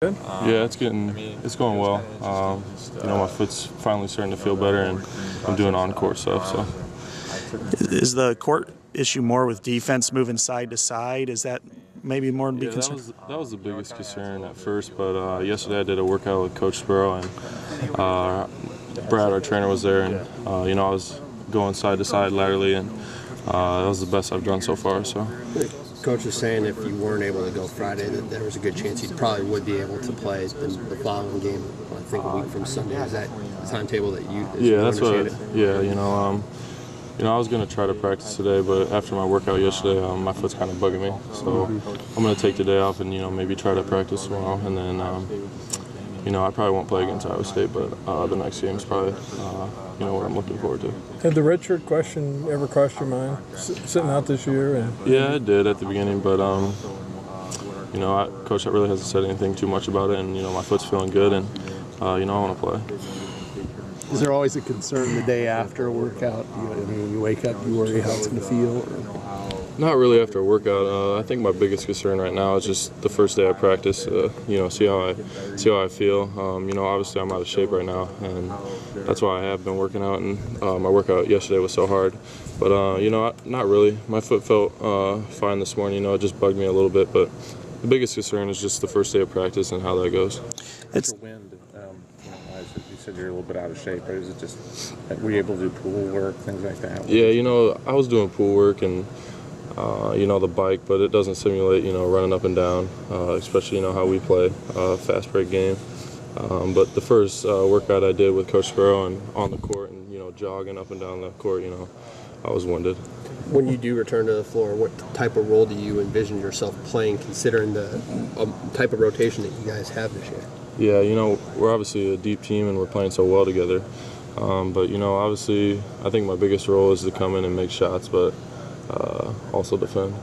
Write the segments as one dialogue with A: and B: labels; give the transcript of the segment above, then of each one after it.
A: Good?
B: Yeah, it's going well. My foot's finally starting to feel better, and I'm doing on-court stuff. So,
A: Is the court issue more with defense moving side to side? Is that maybe more to be concerned?
B: that was the biggest concern at first. But yesterday I did a workout with Coach Sparrow, and Brad, our trainer, was there, and I was going side to side laterally, and that was the best I've done so far. So.
C: Coach was saying if you weren't able to go Friday, that there was a good chance you probably would be able to play the following game. I think a week from Sunday. Is that the timetable that you?
B: That's what. I was gonna try to practice today, but after my workout yesterday, my foot's kind of bugging me. So I'm gonna take the day off and maybe try to practice tomorrow, and then I probably won't play against Iowa State, but the next game is probably what I'm looking forward to.
D: Had the redshirt question ever crossed your mind, sitting out this year?
B: Yeah, it did at the beginning, but Coach really hasn't said anything too much about it, and my foot's feeling good, and I want to play.
E: Is there always a concern the day after a workout? You wake up, you worry how it's going to feel? Or?
B: Not really after a workout. I think my biggest concern right now is just the first day of practice. See how I feel. Obviously I'm out of shape right now, and that's why I have been working out. And my workout yesterday was so hard. But not really. My foot felt fine this morning. It just bugged me a little bit. But the biggest concern is just the first day of practice and how that goes.
F: It's wind. You said you're a little bit out of shape, but is it just were you able to do pool work, things like that?
B: Yeah, I was doing pool work and the bike, but it doesn't simulate running up and down, especially how we play fast break game. But the first workout I did with Coach Sparrow and on the court and jogging up and down the court, I was winded.
C: When you do return to the floor, what type of role do you envision yourself playing, considering the type of rotation that you guys have this year?
B: Yeah, we're obviously a deep team and we're playing so well together. But obviously, I think my biggest role is to come in and make shots, but also defend.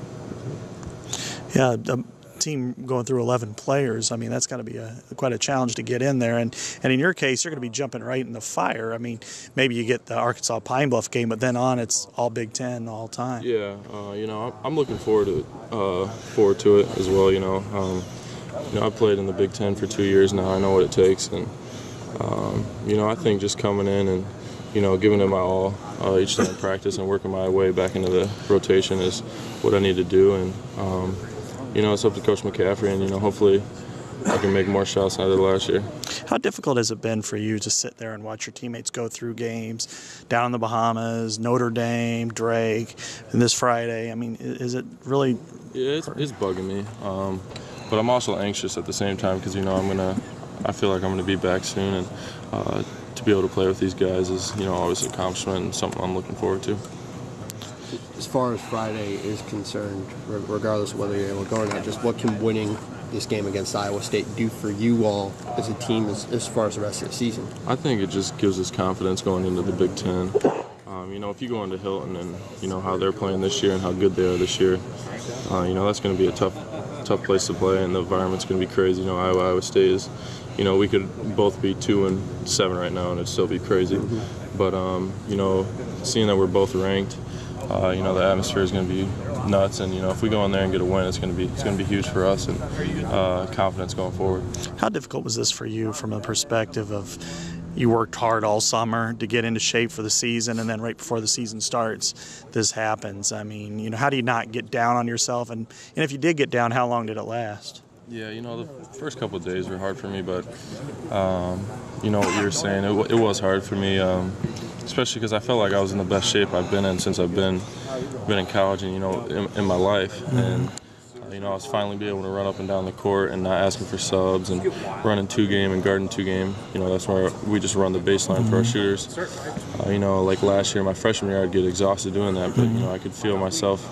A: Yeah, a team going through 11 players, that's got to be quite a challenge to get in there. And in your case, you're going to be jumping right in the fire. Maybe you get the Arkansas Pine Bluff game, but then on it's all Big Ten all time.
B: Yeah, I'm looking forward to it as well. I've played in the Big Ten for 2 years now. I know what it takes, and I think just coming in and giving it my all each day in practice and working my way back into the rotation is what I need to do. And it's up to Coach McCaffrey, and hopefully I can make more shots than I did last year.
A: How difficult has it been for you to sit there and watch your teammates go through games down in the Bahamas, Notre Dame, Drake, and this Friday? Is it really?
B: Yeah, it's bugging me. But I'm also anxious at the same time because I feel like I'm gonna be back soon, and to be able to play with these guys is always an accomplishment and something I'm looking forward to.
C: As far as Friday is concerned, regardless of whether you're able to go or not, just what can winning this game against Iowa State do for you all as a team as far as the rest of the season?
B: I think it just gives us confidence going into the Big Ten. If you go into Hilton and how they're playing this year and how good they are this year, that's going to be a tough place to play, and the environment's going to be crazy. Iowa State is, we could both be 2-7 right now and it'd still be crazy. But seeing that we're both ranked, the atmosphere is going to be nuts, and if we go in there and get a win, it's going to be huge for us and confidence going forward.
A: How difficult was this for you from a perspective of you worked hard all summer to get into shape for the season, and then right before the season starts, this happens? How do you not get down on yourself? And if you did get down, how long did it last?
B: Yeah, the first couple of days were hard for me, but what you were saying, it was hard for me, especially because I felt like I was in the best shape I've been in since I've been in college and in my life. And I was finally be able to run up and down the court and not asking for subs and running 2-game and guarding 2-game. That's where we just run the baseline for our shooters. Like last year, my freshman year, I'd get exhausted doing that, but I could feel myself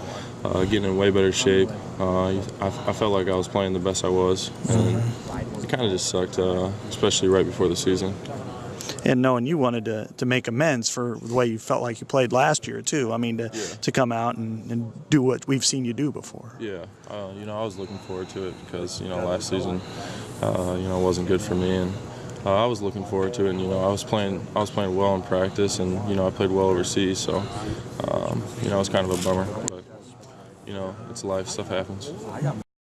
B: getting in way better shape. I felt like I was playing the best I was, and it kind of just sucked, especially right before the season.
A: And knowing you wanted to make amends for the way you felt like you played last year too. To come out and do what we've seen you do before.
B: Yeah, I was looking forward to it because last season, wasn't good for me, and I was looking forward to it. And I was playing well in practice, and I played well overseas, so it was kind of a bummer. But it's life. Stuff happens.